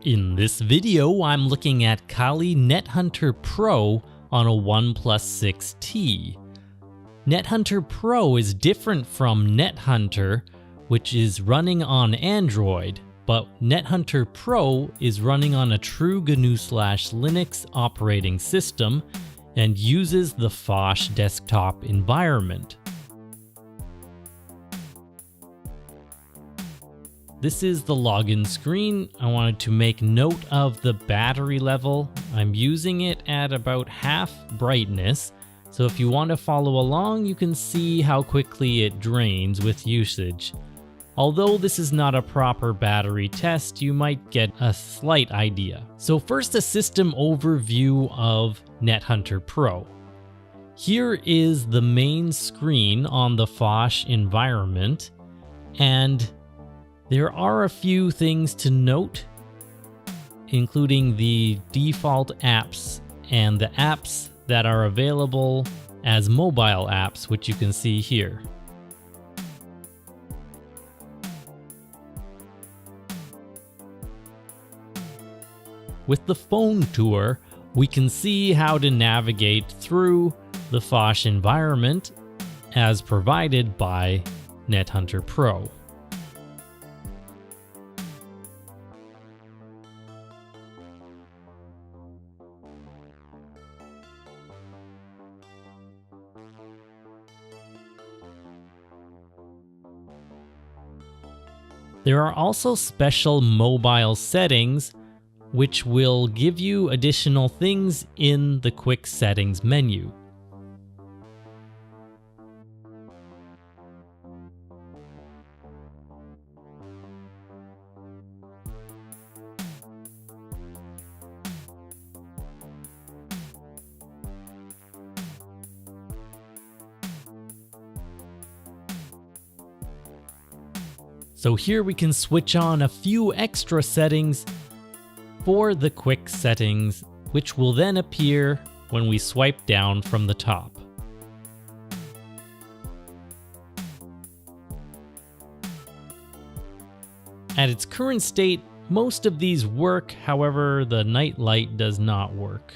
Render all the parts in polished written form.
In this video, I'm looking at Kali Nethunter Pro on a OnePlus 6T. Nethunter Pro is different from Nethunter, which is running on Android, but Nethunter Pro is running on a true GNU/Linux operating system and uses the Phosh desktop environment. This is the login screen. I wanted to make note of the battery level. I'm using it at about half brightness, so if you want to follow along, you can see how quickly it drains with usage. Although this is not a proper battery test, you might get a slight idea. So first, a system overview of Nethunter Pro. Here is the main screen on the Phosh environment, and there are a few things to note, including the default apps and the apps that are available as mobile apps, which you can see here. With the phone tour, we can see how to navigate through the Phosh environment as provided by Nethunter Pro. There are also special mobile settings which will give you additional things in the quick settings menu. So here we can switch on a few extra settings for the quick settings, which will then appear when we swipe down from the top. At its current state, most of these work, however, the night light does not work.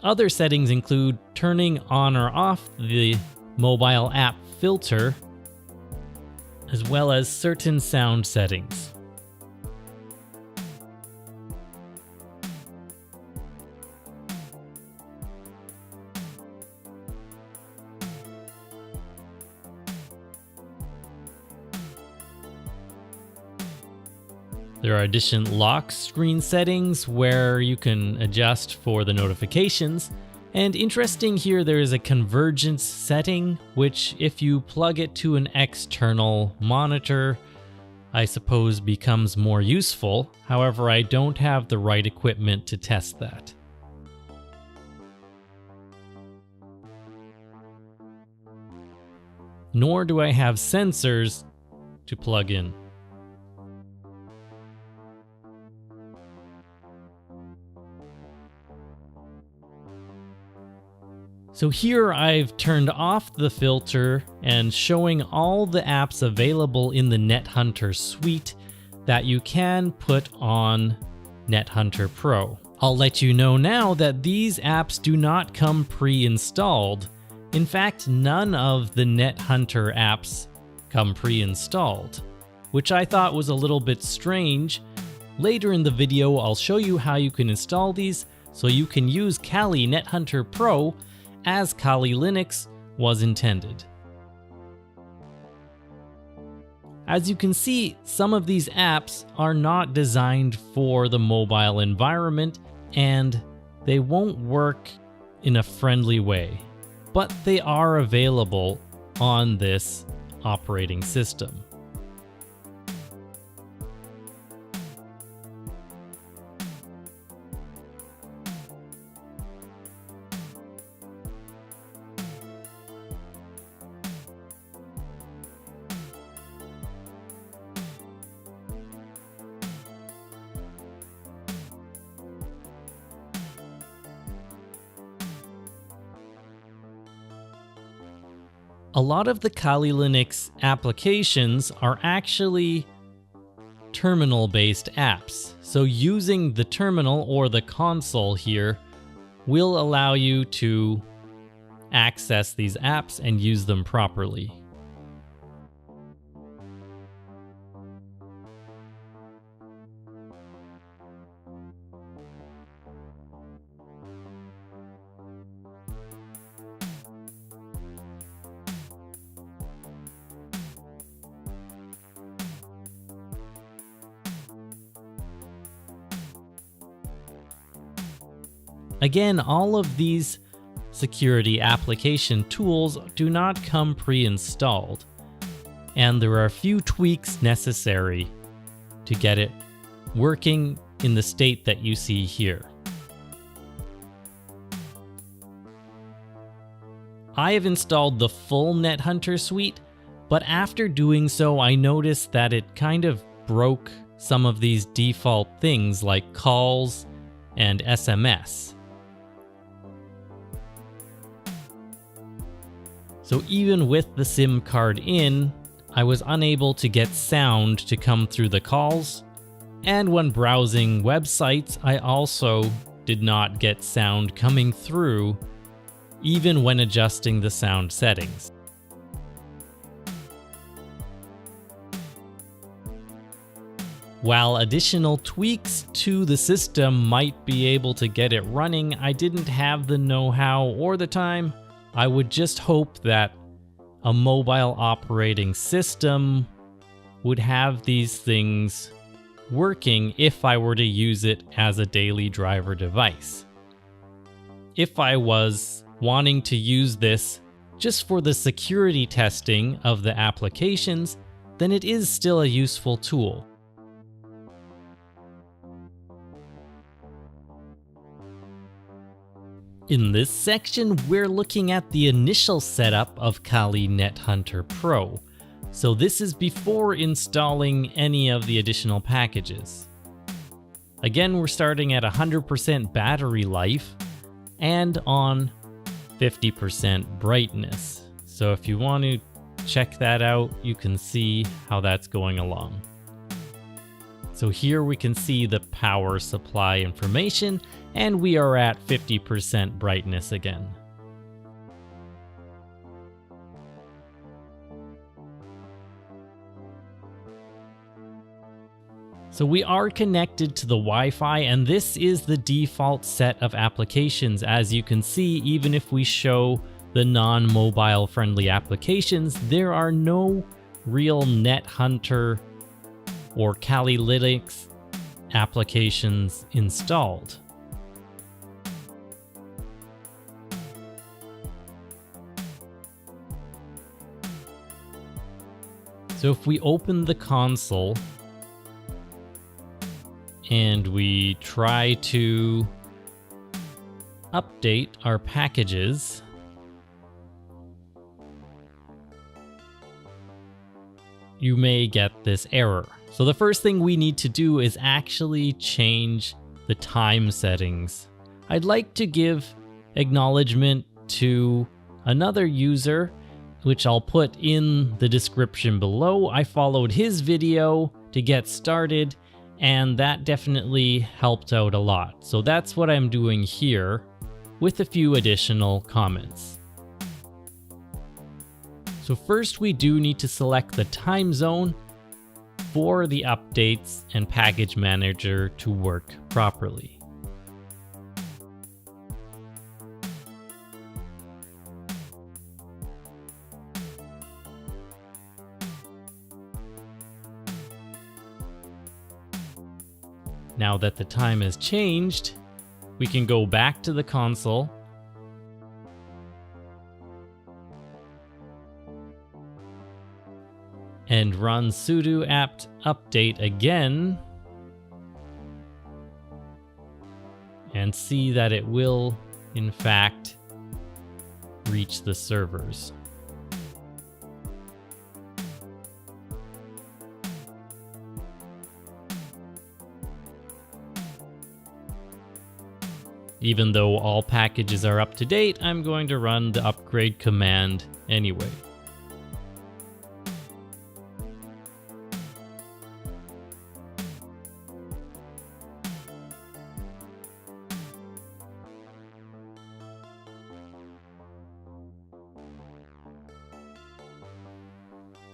Other settings include turning on or off the mobile app filter, as well as certain sound settings. There are additional lock screen settings where you can adjust for the notifications. And interesting here, there is a convergence setting, which if you plug it to an external monitor, I suppose becomes more useful. However, I don't have the right equipment to test that. Nor do I have sensors to plug in. So here I've turned off the filter and showing all the apps available in the Nethunter suite that you can put on Nethunter Pro. I'll let you know now that these apps do not come pre-installed. In fact, none of the Nethunter apps come pre-installed, which I thought was a little bit strange. Later in the video, I'll show you how you can install these so you can use Kali Nethunter Pro as Kali Linux was intended. As you can see, some of these apps are not designed for the mobile environment and they won't work in a friendly way, but they are available on this operating system. A lot of the Kali Linux applications are actually terminal-based apps. So using the terminal or the console here will allow you to access these apps and use them properly. Again, all of these security application tools do not come pre-installed, and there are a few tweaks necessary to get it working in the state that you see here. I have installed the full Nethunter suite, but after doing so, I noticed that it kind of broke some of these default things like calls and SMS. So even with the SIM card in, I was unable to get sound to come through the calls, and when browsing websites, I also did not get sound coming through, even when adjusting the sound settings. While additional tweaks to the system might be able to get it running, I didn't have the know-how or the time. I would just hope that a mobile operating system would have these things working if I were to use it as a daily driver device. If I was wanting to use this just for the security testing of the applications, then it is still a useful tool. In this section, we're looking at the initial setup of Kali Nethunter Pro. So this is before installing any of the additional packages. Again, we're starting at 100% battery life and on 50% brightness. So if you want to check that out, you can see how that's going along. So here we can see the power supply information, and we are at 50% brightness again. So we are connected to the Wi-Fi, and this is the default set of applications. As you can see, even if we show the non-mobile friendly applications, there are no real Nethunter or Kali Linux applications installed. So if we open the console and we try to update our packages, you may get this error. So the first thing we need to do is actually change the time settings. I'd like to give acknowledgement to another user, which I'll put in the description below. I followed his video to get started, and that definitely helped out a lot. So that's what I'm doing here with a few additional comments. So first we do need to select the time zone for the updates and package manager to work properly. Now that the time has changed, we can go back to the console and run sudo apt update again and see that it will, in fact, reach the servers. Even though all packages are up to date, I'm going to run the upgrade command anyway.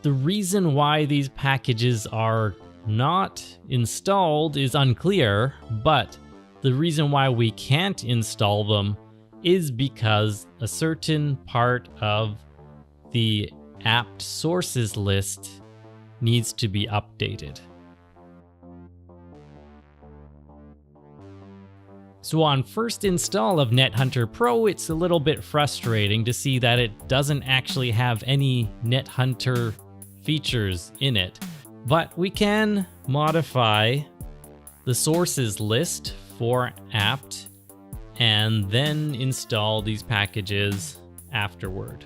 The reason why these packages are not installed is unclear, but the reason why we can't install them is because a certain part of the apt sources list needs to be updated. So on first install of Nethunter Pro, it's a little bit frustrating to see that it doesn't actually have any Nethunter features in it. But we can modify the sources list for apt and then install these packages afterward.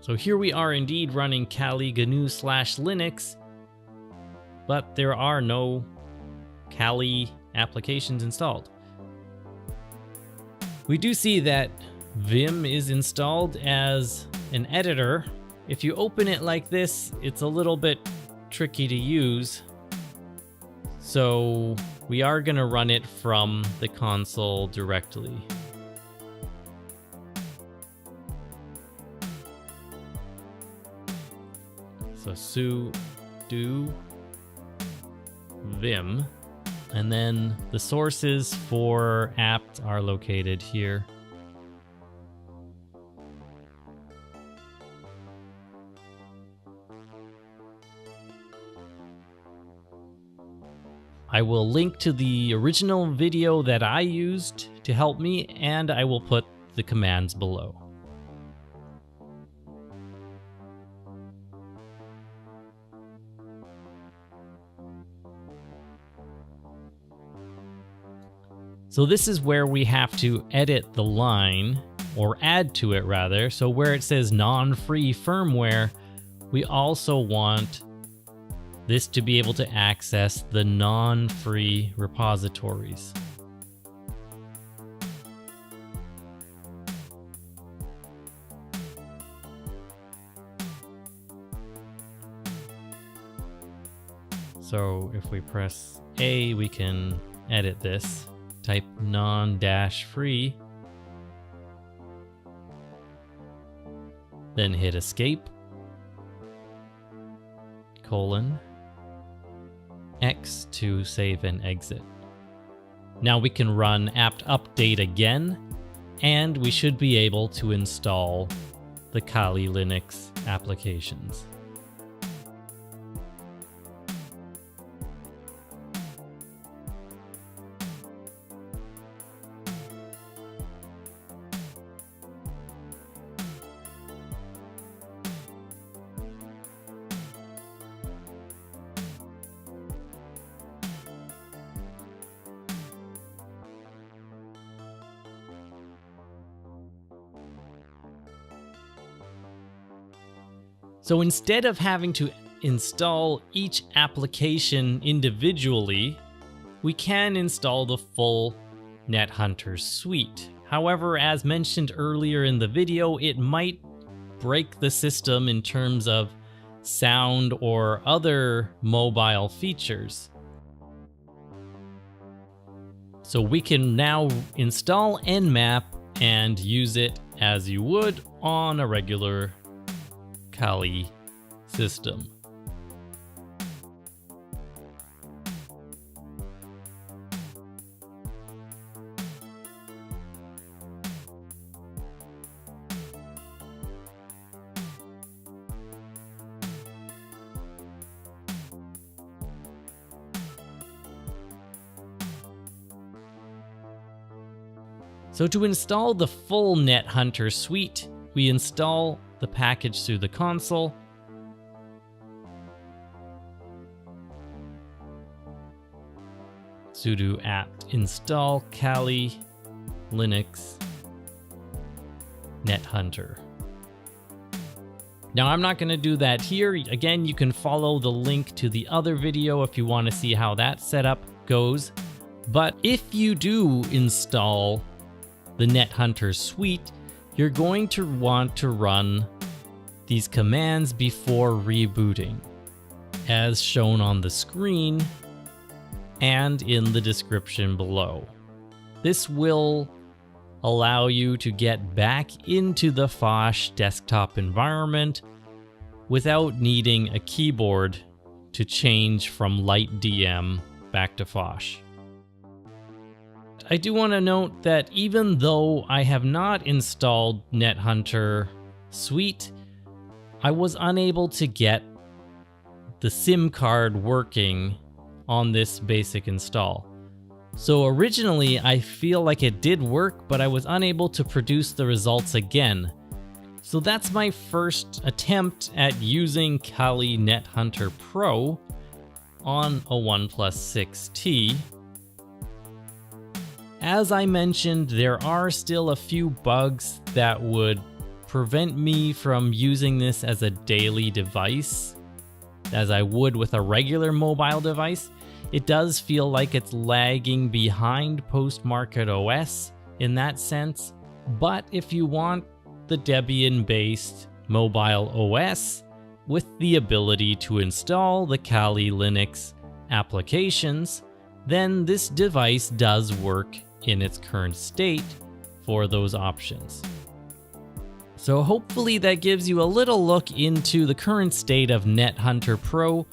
So here we are indeed running Kali GNU/Linux, but there are no Kali applications installed. We do see that Vim is installed as an editor. If you open it like this, it's a little bit tricky to use. So we are going to run it from the console directly. So sudo vim, and then the sources for apt are located here. I will link to the original video that I used to help me, and I will put the commands below. So this is where we have to edit the line, or add to it rather. So where it says non-free firmware, we also want this to be able to access the non-free repositories. So if we press A, we can edit this. Type non-free, then hit escape, X to save and exit. Now we can run apt update again, and we should be able to install the Kali Linux applications. So instead of having to install each application individually, we can install the full Nethunter suite. However, as mentioned earlier in the video, it might break the system in terms of sound or other mobile features. So we can now install Nmap and use it as you would on a regular Kali system. So to install the full Nethunter suite, we install the package through the console. Sudo apt install Kali Linux Nethunter. Now I'm not going to do that here. Again, you can follow the link to the other video if you want to see how that setup goes. But if you do install the Nethunter suite, you're going to want to run these commands before rebooting, as shown on the screen and in the description below. This will allow you to get back into the Phosh desktop environment without needing a keyboard to change from light DM back to Phosh. I do want to note that even though I have not installed Nethunter Suite, I was unable to get the SIM card working on this basic install. So originally I feel like it did work, but I was unable to produce the results again. So that's my first attempt at using Kali Nethunter Pro on a OnePlus 6T. As I mentioned, there are still a few bugs that would prevent me from using this as a daily device, as I would with a regular mobile device. It does feel like it's lagging behind post-market OS in that sense, but if you want the Debian-based mobile OS with the ability to install the Kali Linux applications, then this device does work in its current state for those options. So hopefully that gives you a little look into the current state of Nethunter Pro.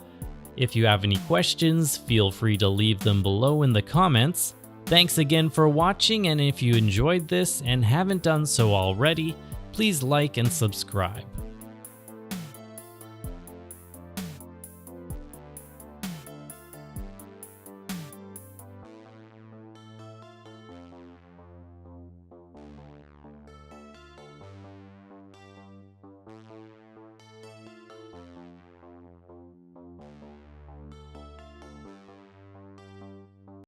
If you have any questions, feel free to leave them below in the comments. Thanks again for watching, and if you enjoyed this and haven't done so already, please like and subscribe.